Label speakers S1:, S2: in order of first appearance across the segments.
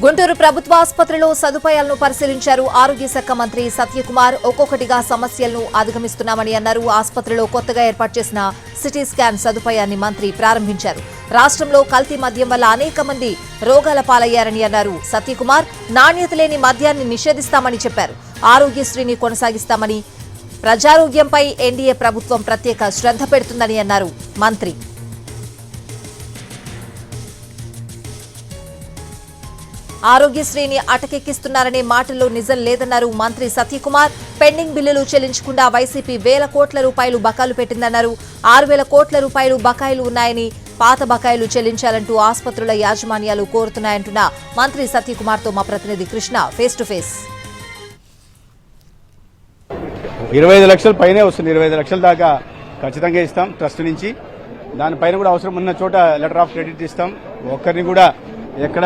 S1: గుంటూరు ప్రభుత్వ ఆసుపత్రిలో సదుపాయాలను పరిశీలించారు ఆరోగ్య శాఖ మంత్రి సత్యకుమార్. ఒక్కొక్కటిగా సమస్యలను అధిగమిస్తున్నామని అన్నారు. ఆసుపత్రిలో కొత్తగా ఏర్పాటు చేసిన సిటీ స్కాన్ సదుపాయాన్ని మంత్రి ప్రారంభించారు. రాష్ట్రంలో కల్తీ మద్యం వల్ల అనేక మంది రోగాల పాలయ్యారని అన్నారు సత్యకుమార్. నాణ్యత లేని మద్యాన్ని నిషేధిస్తామని చెప్పారు. ఆరోగ్యశ్రీని కొనసాగిస్తామని, ప్రజారోగ్యంపై ఎన్డీఏ ప్రభుత్వం ప్రత్యేక శ్రద్ధ పెడుతుందని అన్నారు మంత్రి. ఆరోగ్యశ్రీని అటకెక్కిస్తున్నారనే మాటల్లో నిజం లేదన్నారు మంత్రి సత్యకుమార్. పెండింగ్ బిల్లులు చెల్లించకుండా వైసీపీ వేల కోట్ల రూపాయలు బకాయిలు పెట్టిందన్నారు. 6,000 కోట్ల రూపాయలు బకాయిలు ఉన్నాయని, పాత బకాయిలు చెల్లించాలంటూ ఆసుపత్రుల యాజమాన్యాలు కోరుతున్నాయంటున్న మంత్రి సత్యకుమార్తో మా ప్రతినిధి కృష్ణ ఫేస్ టు ఫేస్.
S2: 25 లక్షల పైనే వస్తుంది. 25 లక్షల దాకా ఖచ్చితంగా ఇస్తాం ట్రస్ట్ నుంచి. దానిపైన కూడా అవసరం ఉన్న చోట లెటర్ ఆఫ్ క్రెడిట్ ఇస్తాం. ఒక్కరిని కూడా ఎక్కడ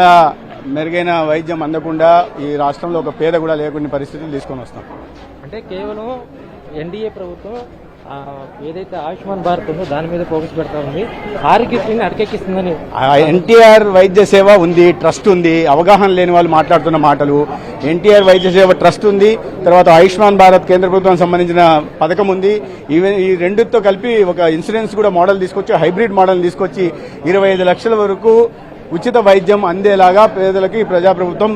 S2: మెరుగైన వైద్యం అందకుండా ఈ రాష్ట్రంలో ఒక పేద కూడా లేకుండా పరిస్థితులు తీసుకొని వస్తాం.
S3: అంటే కేవలం ఎన్డీఏ ప్రభుత్వం ఏదైతే ఆయుష్మాన్ భారత్ ఉందో దాని మీద ఫోకస్ పెడతా ఉంది, ఆరోగ్యశ్రీని అటకెక్కిస్తుందని.
S2: ఎన్టీఆర్ వైద్య సేవ ఉంది, ట్రస్ట్ ఉంది. అవగాహన లేని వాళ్ళు మాట్లాడుతున్న మాటలు. ఎన్టీఆర్ వైద్య సేవ ట్రస్ట్ ఉంది, తర్వాత ఆయుష్మాన్ భారత్ కేంద్ర ప్రభుత్వానికి సంబంధించిన పథకం ఉంది. ఈ రెండుతో కలిపి ఒక ఇన్సూరెన్స్ కూడా మోడల్ తీసుకొచ్చి, హైబ్రిడ్ మోడల్ తీసుకొచ్చి 25 లక్షల వరకు ఉచిత వైద్యం అందేలాగా పేదలకి ప్రజాప్రభుత్వం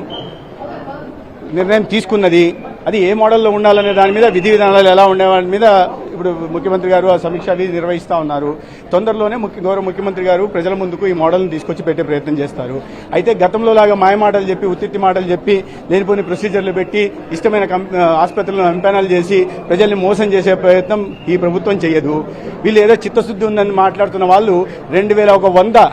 S2: నిర్ణయం తీసుకున్నది. అది ఏ మోడల్లో ఉండాలనే దాని మీద, విధి విధానాలు ఎలా ఉండే వాటి మీద ఇప్పుడు ముఖ్యమంత్రి గారు ఆ సమీక్ష నిర్వహిస్తూ ఉన్నారు. తొందరలోనే గౌరవ ముఖ్యమంత్రి గారు ప్రజల ముందుకు ఈ మోడల్ని తీసుకొచ్చి పెట్టే ప్రయత్నం చేస్తారు. అయితే గతంలో లాగా మాయమాటలు చెప్పి, ఉత్తిత్తి మాటలు చెప్పి, లేనిపోని ప్రొసీజర్లు పెట్టి, ఇష్టమైన ఆసుపత్రులను అంపనాలు చేసి ప్రజల్ని మోసం చేసే ప్రయత్నం ఈ ప్రభుత్వం చేయదు. వీళ్ళు ఏదో చిత్తశుద్ధి ఉందని మాట్లాడుతున్న వాళ్ళు 2100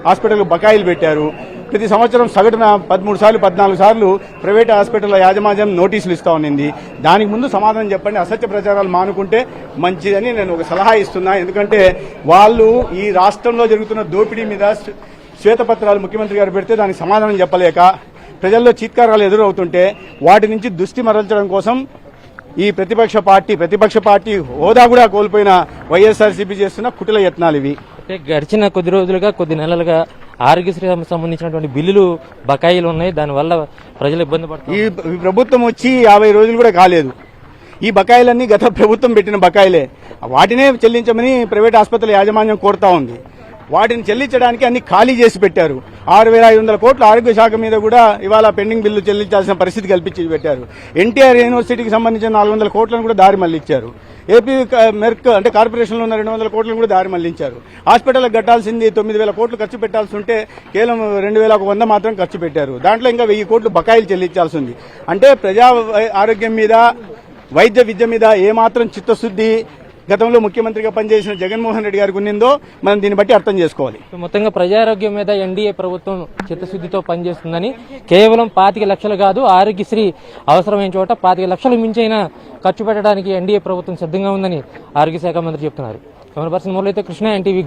S2: హాస్పిటల్ బకాయిలు పెట్టారు. ప్రతి సంవత్సరం సగటున 13 సార్లు 14 సార్లు ప్రైవేట్ హాస్పిటల్ యాజమాన్యం నోటీసులు ఇస్తా ఉన్నింది. దానికి ముందు సమాధానం చెప్పండి. అసత్య ప్రచారాలు మానుకుంటే మంచిదని నేను ఒక సలహా ఇస్తున్నా. ఎందుకంటే వాళ్ళు ఈ రాష్ట్రంలో జరుగుతున్న దోపిడీ మీద శ్వేతపత్రాలు ముఖ్యమంత్రి గారు పెడితే దానికి సమాధానం చెప్పలేక ప్రజల్లో చీత్కారాలు ఎదురవుతుంటే వాటి నుంచి దృష్టి మరల్చడం కోసం ఈ ప్రతిపక్ష పార్టీ హోదా కూడా కోల్పోయిన వైఎస్ఆర్సీపీ చేస్తున్న కుటిల యత్నాలు ఇవి.
S3: అంటే గడిచిన కొద్ది రోజులుగా, కొద్ది నెలలుగా ఆరోగ్యశ్రీ సంబంధించినటువంటి బిల్లులు బకాయిలు ఉన్నాయి. దానివల్ల ప్రజలు ఇబ్బంది పడుతున్నారు.
S2: ఈ ప్రభుత్వం వచ్చి 50 రోజులు కూడా కాలేదు. ఈ బకాయిలన్నీ గత ప్రభుత్వం పెట్టిన బకాయిలే. వాటినే చెల్లించమని ప్రైవేట్ ఆసుపత్రుల యాజమాన్యం కోరుతా ఉంది. వాటిని చెల్లించడానికి అన్ని ఖాళీ చేసి పెట్టారు. 6,500 కోట్ల ఆరోగ్య శాఖ మీద కూడా ఇవాళ పెండింగ్ బిల్లు చెల్లించాల్సిన పరిస్థితి కల్పించి పెట్టారు. ఎన్టీఆర్ యూనివర్సిటీకి సంబంధించిన 400 కోట్లను కూడా దారి మళ్లించారు. ఏపీ మెర్క్ అంటే కార్పొరేషన్లో ఉన్న 200 కోట్లను కూడా దారి మళ్లించారు. హాస్పిటల్కి కట్టాల్సింది 9,000 కోట్లు ఖర్చు పెట్టాల్సి ఉంటే కేవలం 2,100 మాత్రం ఖర్చు పెట్టారు. దాంట్లో ఇంకా 1000 కోట్లు బకాయిలు చెల్లించాల్సి ఉంది. అంటే ప్రజా ఆరోగ్యం మీద, వైద్య విద్య మీద ఏమాత్రం చిత్తశుద్ధి గతంలో ముఖ్యమంత్రిగా పనిచేసిన జగన్మోహన్ రెడ్డి గారికి ఉన్నిందో మనం దీన్ని బట్టి అర్థం చేసుకోవాలి.
S3: మొత్తంగా ప్రజారోగ్యం మీద ఎన్డీఏ ప్రభుత్వం చిత్తశుద్ధితో పనిచేస్తుందని, కేవలం 25 లక్షలు కాదు, ఆరోగ్యశ్రీ అవసరమైన చోట 25 లక్షలు మించైనా ఖర్చు పెట్టడానికి ఎన్డీఏ ప్రభుత్వం సిద్ధంగా ఉందని ఆరోగ్య శాఖ మంత్రి చెప్తున్నారు. కెమెరా పర్సన్ మురళీతో కృష్ణ, ఎన్టీవీ.